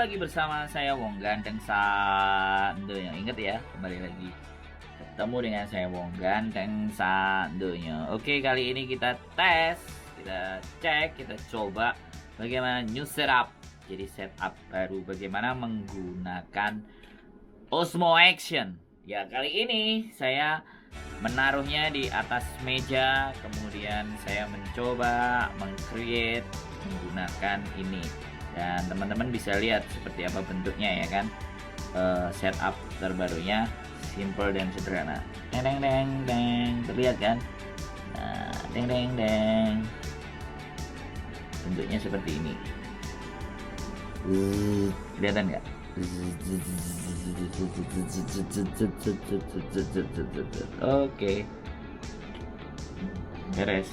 lagi bersama saya Wong Ganteng Sandonya. Ingat ya, kembali lagi ketemu dengan saya Wong Ganteng Sandonya. Oke, kali ini kita tes, kita cek, kita coba bagaimana new setup. Jadi setup baru bagaimana menggunakan Osmo Action. Ya, kali ini saya menaruhnya di atas meja, kemudian saya mencoba mengcreate menggunakan ini. Dan teman-teman bisa lihat seperti apa bentuknya ya kan. Setup terbarunya simple dan sederhana. Deng deng deng deng, terlihat kan? Nah, deng deng deng. Bentuknya seperti ini. Kelihatan nggak? Oke. Beres.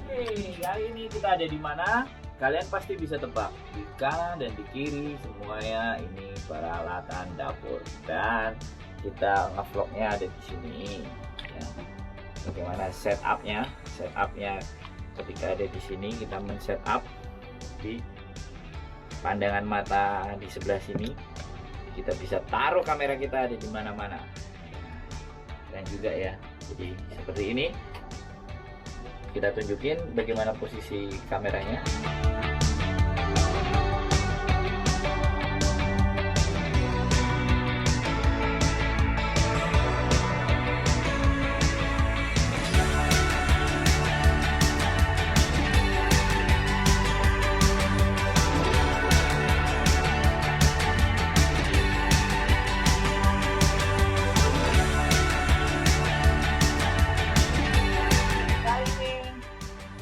Oke, kali ini kita ada di mana? Kalian pasti bisa tebak. Di kanan dan di kiri semuanya ini peralatan dapur, dan kita ngevlognya ada di sini. Ya. Bagaimana setupnya? Setupnya ketika ada di sini kita men-setup di pandangan mata di sebelah sini. Kita bisa taruh kamera kita ada di mana-mana. Dan juga ya, jadi seperti ini. Kita tunjukin bagaimana posisi kameranya.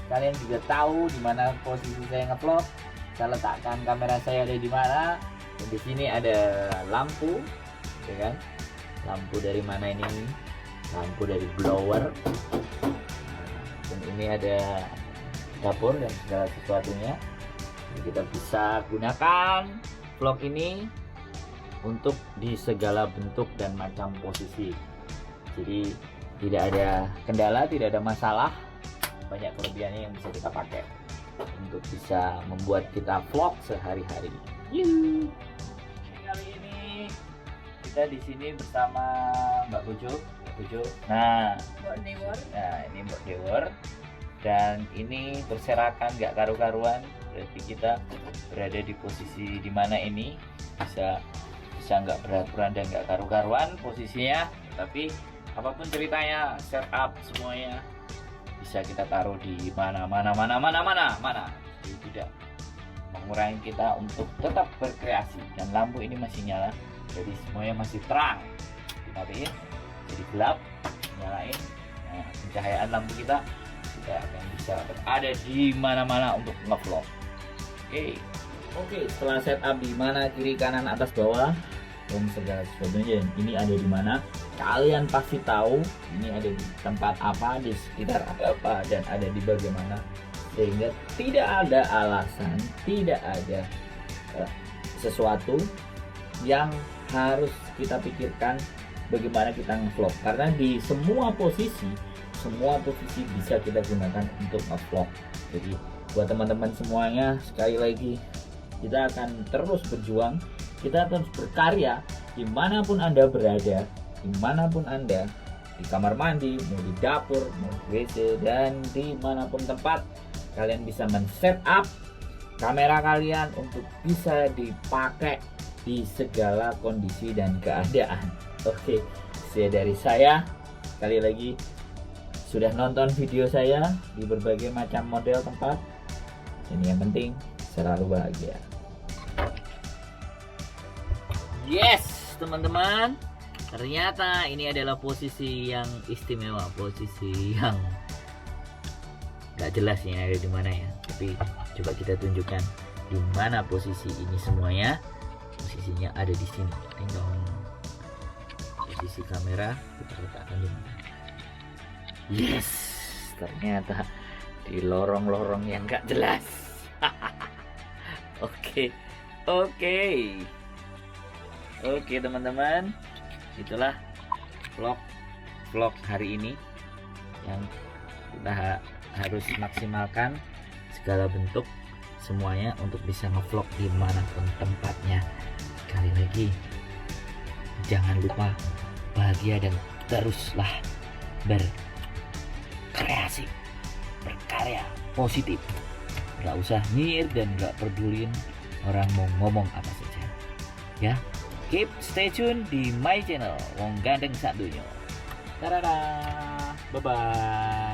Kalian juga tahu di mana posisi saya ngevlog. Saya letakkan kamera saya ada di mana. Dan di sini ada lampu, ya kan? Lampu dari mana ini? Lampu dari blower. Dan ini ada dapur dan segala sesuatunya. Jadi kita bisa gunakan vlog ini untuk di segala bentuk dan macam posisi. Jadi tidak ada kendala, tidak ada masalah. Banyak kelebihannya yang bisa kita pakai untuk bisa membuat kita vlog sehari-hari. Kali ini kita di sini bersama Mbak Bojo. Nah, ini Mbak Dewar. Dan ini berserakan nggak karu-karuan. Berarti kita berada di posisi di mana ini bisa nggak beraturan dan nggak karu-karuan posisinya. Tapi apapun ceritanya, setup semuanya bisa kita taruh di mana. Jadi tidak mengurangi kita untuk tetap berkreasi. Dan lampu ini masih nyala, jadi semuanya masih terang. Dimatiin jadi gelap, nyalain. Nah, pencahayaan lampu kita akan bisa berada di mana-mana untuk ngevlog. Oke, setelah setup di mana, kiri, kanan, atas, bawah, segala sesuatunya, ini ada di mana, kalian pasti tahu ini ada di tempat apa, di sekitar apa, dan ada di bagaimana, sehingga tidak ada alasan, tidak ada sesuatu yang harus kita pikirkan bagaimana kita ngevlog, karena di semua posisi bisa kita gunakan untuk ngevlog. Jadi buat teman-teman semuanya, sekali lagi kita akan terus berjuang. Kita terus berkarya dimanapun Anda berada, dimanapun Anda, di kamar mandi, mau di dapur, mau di WC, dan dimanapun tempat, kalian bisa men-setup kamera kalian untuk bisa dipakai di segala kondisi dan keadaan. Oke, dari saya, sekali lagi, sudah nonton video saya di berbagai macam model tempat. Ini yang penting, selalu bahagia. Yes, teman-teman, ternyata ini adalah posisi yang istimewa, posisi yang gak jelas yang ada di mana ya. Tapi coba kita tunjukkan di mana posisi ini semuanya. Posisinya ada di sini. Tinggal posisi kamera kita letakkan di mana. Yes, ternyata di lorong-lorong yang gak jelas. Oke teman-teman, itulah vlog hari ini yang kita harus maksimalkan segala bentuk, semuanya untuk bisa ngevlog dimanapun tempatnya. Sekali lagi, jangan lupa bahagia dan teruslah berkreasi, berkarya positif. Gak usah nyir dan gak pedulin orang mau ngomong apa saja. Ya, keep stay tune di my channel Wong Gandeng Sak Donya. Bye bye.